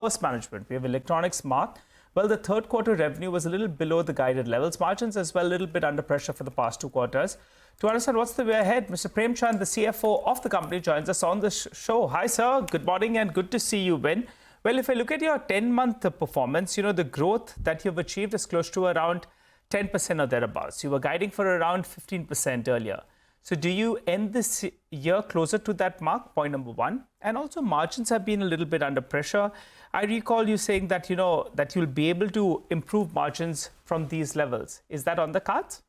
First management, we have Electronics Mart. Well, the third quarter revenue was a little below the guided levels. Margins as well, a little bit under pressure for the past 2 quarters. To understand what's the way ahead, Mr. Premchand, the CFO of the company, joins us on the show. Hi, sir. Good morning and good to see you, Vin. Well, if I look at your 10-month performance, the growth that you've achieved is close to around 10% or thereabouts. You were guiding for around 15% earlier. So do you end this year closer to that mark, point number one? And also margins have been a little bit under pressure. I recall you saying that, that you'll be able to improve margins from these levels. Is that on the cards?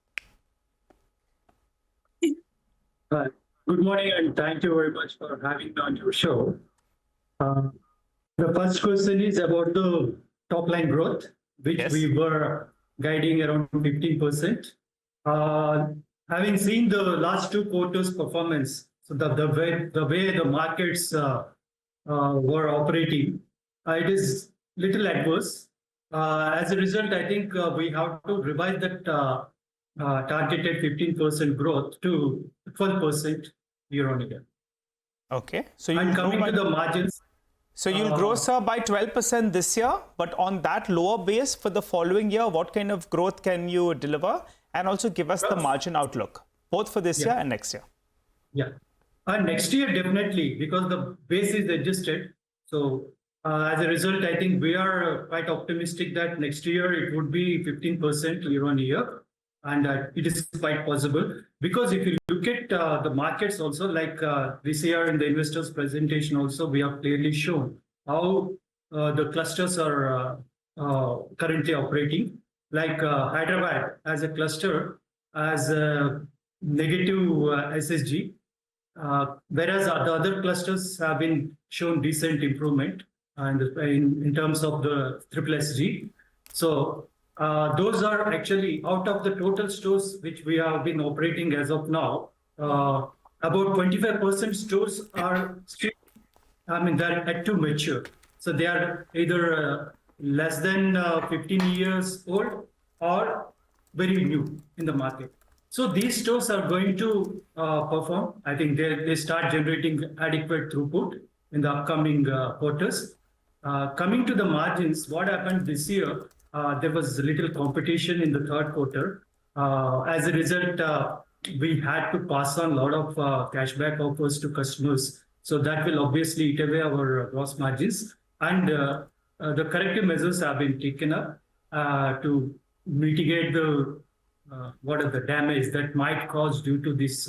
Good morning and thank you very much for having me on your show. The first question is about the top line growth, which Yes. we were guiding around 15%. Having seen the last 2 quarters performance, so the way the markets were operating, it is little adverse. As a result, I think we have to revise that targeted 15% growth to 12% year on year. Okay. So And coming to the margins. So you'll grow, sir, by 12% this year, but on that lower base for the following year, what kind of growth can you deliver? And also give us the margin outlook, both for this year and next year. Yeah. And next year, definitely, because the base is adjusted. So as a result, I think we are quite optimistic that next year it would be 15% year on year. And it is quite possible because if you look at the markets also, like this year in the investors presentation also, we have clearly shown how the clusters are currently operating. Like Hyderabad as a cluster has a negative SSG, whereas the other clusters have been shown decent improvement and in terms of the triple SG. So those are actually out of the total stores which we have been operating as of now. About 25% stores are still, they're yet to mature. So they are either less than 15 years old or very new in the market. So these stores are going to perform. I think they start generating adequate throughput in the upcoming quarters. Coming to the margins, what happened this year, there was a little competition in the third quarter. As a result, we had to pass on a lot of cashback offers to customers. So that will obviously eat away our gross margins. And the corrective measures have been taken up to mitigate the damage that might cause due to this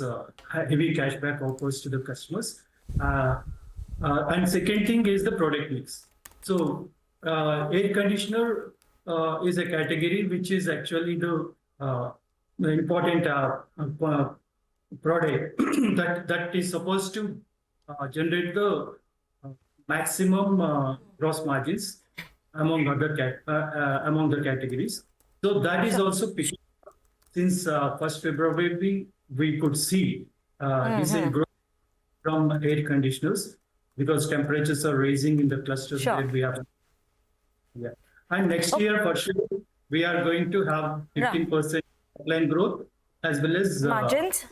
heavy cashback offers to the customers. And second thing is the product mix. So air conditioner is a category which is actually the important product that is supposed to generate the maximum gross margins among the categories. So that is also picking up. Since 1st February, we could see decent growth from air conditioners because temperatures are rising in the clusters that we have. Yeah. And next year, for sure, we are going to have 15% line growth as well as margins.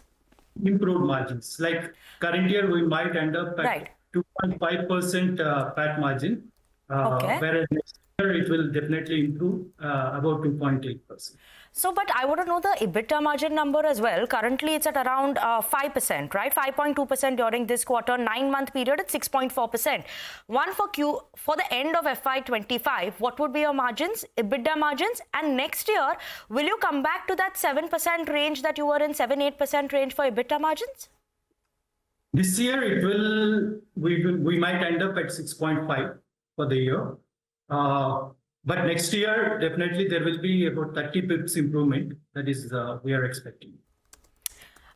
Improved margins. Like current year, we might end up at 2.5% PAT margin, whereas next year it will definitely improve about 2.8%. So, but I want to know the EBITDA margin number as well. Currently, it's at around 5%, right? 5.2% during this quarter, 9-month period at 6.4%. One for the end of FY25, what would be your margins, EBITDA margins? And next year, will you come back to that 7% range that you were in, 7-8% range for EBITDA margins? This year, it will. We might end up at 6.5 for the year. But next year, definitely there will be about 30 pips improvement. That is, we are expecting.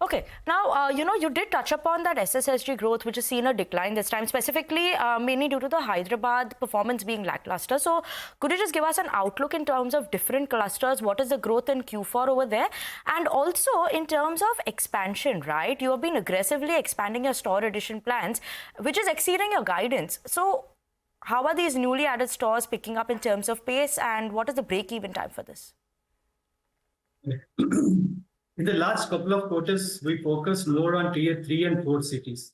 Okay. Now, you did touch upon that SSSG growth, which has seen a decline this time, specifically mainly due to the Hyderabad performance being lackluster. So could you just give us an outlook in terms of different clusters? What is the growth in Q4 over there? And also in terms of expansion, right? You have been aggressively expanding your store addition plans, which is exceeding your guidance. So how are these newly added stores picking up in terms of pace, and what is the break-even time for this? In the last couple of quarters, we focused more on tier 3 and 4 cities.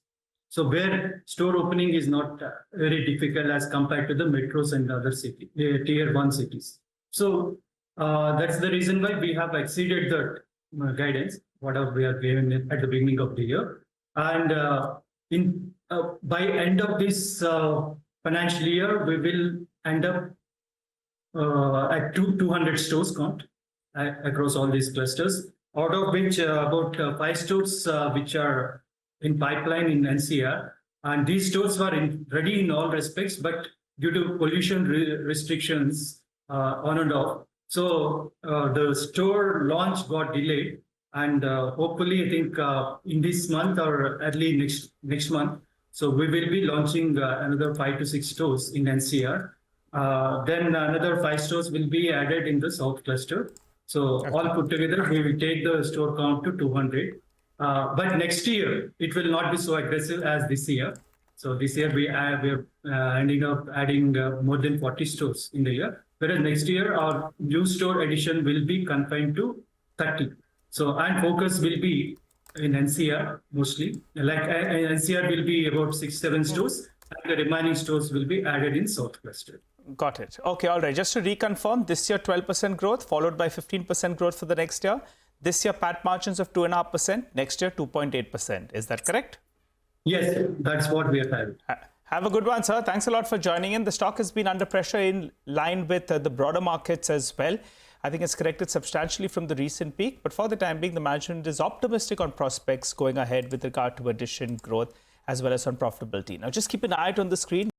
So where store opening is not very difficult as compared to the metros and other city, tier 1 cities. So that's the reason why we have exceeded the guidance, whatever we are given at the beginning of the year. And by end of this financial year, we will end up at 200 stores count across all these clusters, out of which about 5 stores which are in pipeline in NCR. And these stores were ready in all respects, but due to pollution restrictions on and off, so the store launch got delayed. And hopefully, I think in this month or early next month, so we will be launching another 5 to 6 stores in NCR. Then another 5 stores will be added in the South cluster. So all put together, we will take the store count to 200. But next year, it will not be so aggressive as this year. So this year, we are ending up adding more than 40 stores in the year. Whereas next year, our new store addition will be confined to 30. So, and focus will be in NCR mostly. Like NCR will be about 6-7 stores, and the remaining stores will be added in South cluster. Got it. Okay, all right. Just to reconfirm, this year 12% growth, followed by 15% growth for the next year. This year PAT margins of 2.5%, next year 2.8%. Is that correct? Yes, that's what we are having. Have a good one, sir. Thanks a lot for joining in. The stock has been under pressure in line with the broader markets as well. I think it's corrected substantially from the recent peak, but for the time being, the management is optimistic on prospects going ahead with regard to addition growth as well as on profitability. Now, just keep an eye out on the screen.